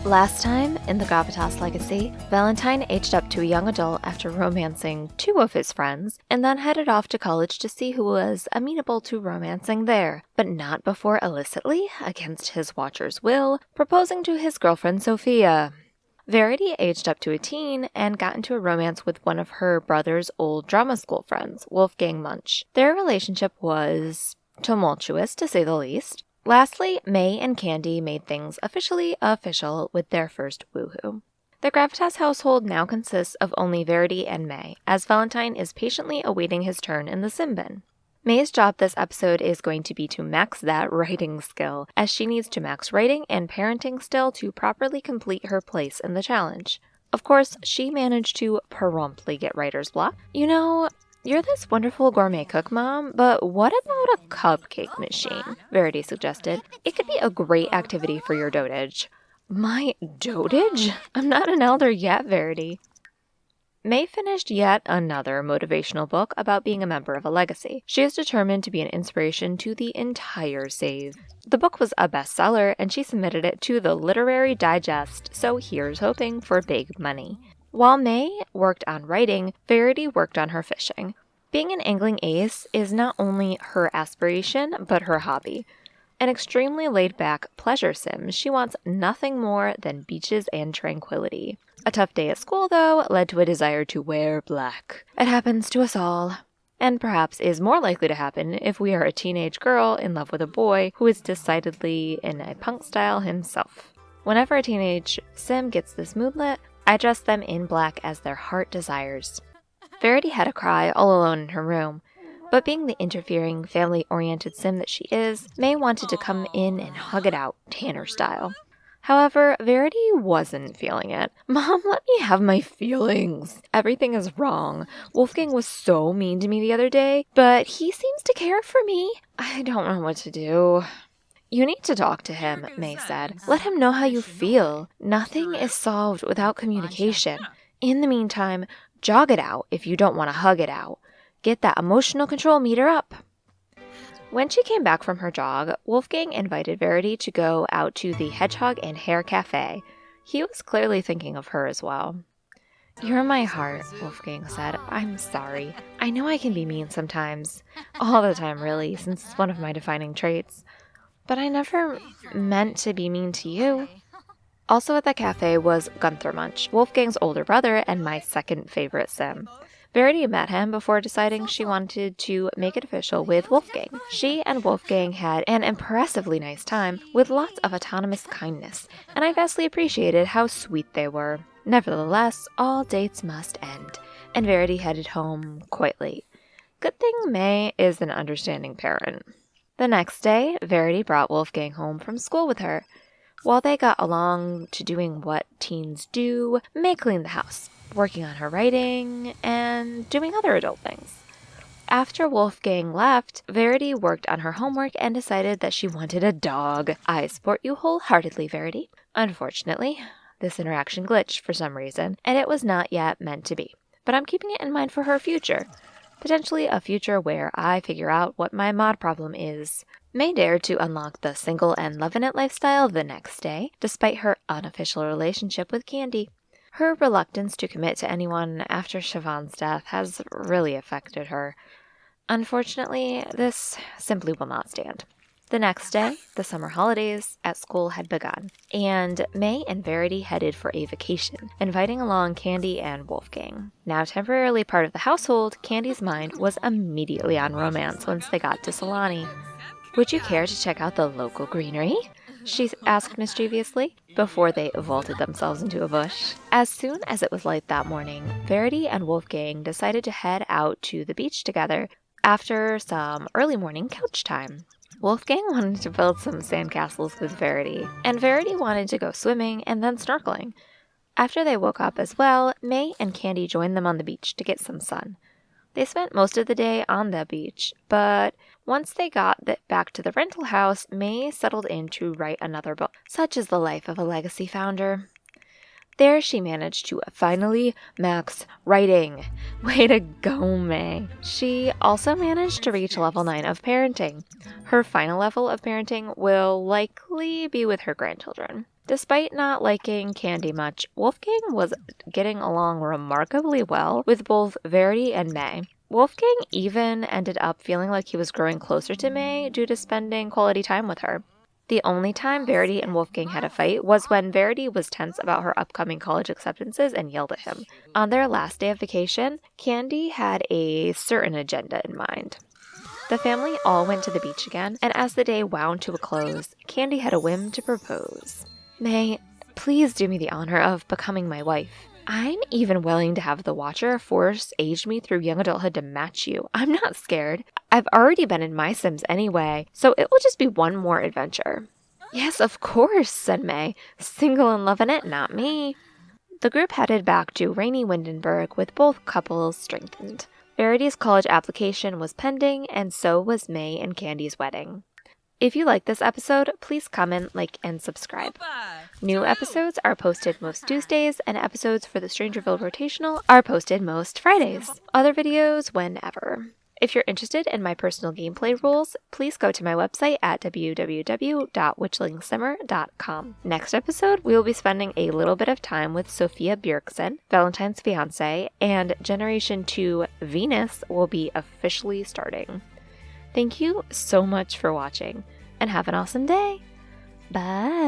Last time, in the Gravitas Legacy, Valentine aged up to a young adult after romancing 2 of his friends, and then headed off to college to see who was amenable to romancing there, but not before illicitly, against his watcher's will, proposing to his girlfriend Sophia. Verity aged up to a teen and got into a romance with one of her brother's old drama school friends, Wolfgang Munch. Their relationship was tumultuous, to say the least. Lastly, May and Candy made things officially official with their first woohoo. The Gravitas household now consists of only Verity and May, as Valentine is patiently awaiting his turn in the sim bin. May's job this episode is going to be to max that writing skill, as she needs to max writing and parenting still to properly complete her place in the challenge. Of course, she managed to promptly get writer's block. You're this wonderful gourmet cook, Mom, but what about a cupcake machine? Verity suggested. It could be a great activity for your dotage. My dotage? I'm not an elder yet, Verity. May finished yet another motivational book about being a member of a legacy. She is determined to be an inspiration to the entire save. The book was a bestseller, and she submitted it to the Literary Digest, so here's hoping for big money. While May worked on writing, Verity worked on her fishing. Being an angling ace is not only her aspiration, but her hobby. An extremely laid-back pleasure sim, she wants nothing more than beaches and tranquility. A tough day at school, though, led to a desire to wear black. It happens to us all, and perhaps is more likely to happen if we are a teenage girl in love with a boy who is decidedly in a punk style himself. Whenever a teenage sim gets this moodlet, I dress them in black as their heart desires. Verity had a cry all alone in her room, but being the interfering, family-oriented sim that she is, May wanted to come in and hug it out, Tanner style. However, Verity wasn't feeling it. Mom, let me have my feelings. Everything is wrong. Wolfgang was so mean to me the other day, but he seems to care for me. I don't know what to do. You need to talk to him, May said. Let him know how you feel. Nothing is solved without communication. In the meantime, jog it out if you don't want to hug it out. Get that emotional control meter up. When she came back from her jog, Wolfgang invited Verity to go out to the Hedgehog and Hare Cafe. He was clearly thinking of her as well. You're my heart, Wolfgang said. I'm sorry. I know I can be mean sometimes. All the time, really, since it's one of my defining traits. But I never meant to be mean to you. Also at the cafe was Gunther Munch, Wolfgang's older brother and my second favorite sim. Verity met him before deciding she wanted to make it official with Wolfgang. She and Wolfgang had an impressively nice time with lots of autonomous kindness, and I vastly appreciated how sweet they were. Nevertheless, all dates must end, and Verity headed home quite late. Good thing May is an understanding parent. The next day, Verity brought Wolfgang home from school with her. While they got along to doing what teens do, May cleaned the house, working on her writing, and doing other adult things. After Wolfgang left, Verity worked on her homework and decided that she wanted a dog. I support you wholeheartedly, Verity. Unfortunately, this interaction glitched for some reason, and it was not yet meant to be. But I'm keeping it in mind for her future. Potentially a future where I figure out what my mod problem is. May dared to unlock the single and lovin' it lifestyle the next day, despite her unofficial relationship with Candy. Her reluctance to commit to anyone after Siobhan's death has really affected her. Unfortunately, this simply will not stand. The next day, the summer holidays at school had begun, and May and Verity headed for a vacation, inviting along Candy and Wolfgang. Now temporarily part of the household, Candy's mind was immediately on romance once they got to Sulani. Would you care to check out the local greenery? She asked mischievously, before they vaulted themselves into a bush. As soon as it was light that morning, Verity and Wolfgang decided to head out to the beach together after some early morning couch time. Wolfgang wanted to build some sandcastles with Verity, and Verity wanted to go swimming and then snorkeling. After they woke up as well, May and Candy joined them on the beach to get some sun. They spent most of the day on the beach, but once they got back to the rental house, May settled in to write another book. Such is the life of a legacy founder. There she managed to finally max writing. Way to go, May. She also managed to reach level 9 of parenting. Her final level of parenting will likely be with her grandchildren. Despite not liking Candy much, Wolfgang was getting along remarkably well with both Verity and May. Wolfgang even ended up feeling like he was growing closer to May due to spending quality time with her. The only time Verity and Wolfgang had a fight was when Verity was tense about her upcoming college acceptances and yelled at him. On their last day of vacation, Candy had a certain agenda in mind. The family all went to the beach again, and as the day wound to a close, Candy had a whim to propose. May, please do me the honor of becoming my wife. I'm even willing to have the Watcher force age me through young adulthood to match you. I'm not scared. I've already been in my Sims anyway, so it will just be one more adventure. Yes, of course, said May. Single and loving it, not me. The group headed back to rainy Windenburg with both couples strengthened. Verity's college application was pending, and so was May and Candy's wedding. If you like this episode, please comment, like, and subscribe. New episodes are posted most Tuesdays, and episodes for the Strangerville Rotational are posted most Fridays. Other videos whenever. If you're interested in my personal gameplay rules, please go to my website at www.witchlingsimmer.com. Next episode, we will be spending a little bit of time with Sophia Bjergsen, Valentine's fiancé, and Generation 2 Venus will be officially starting. Thank you so much for watching, and have an awesome day. Bye!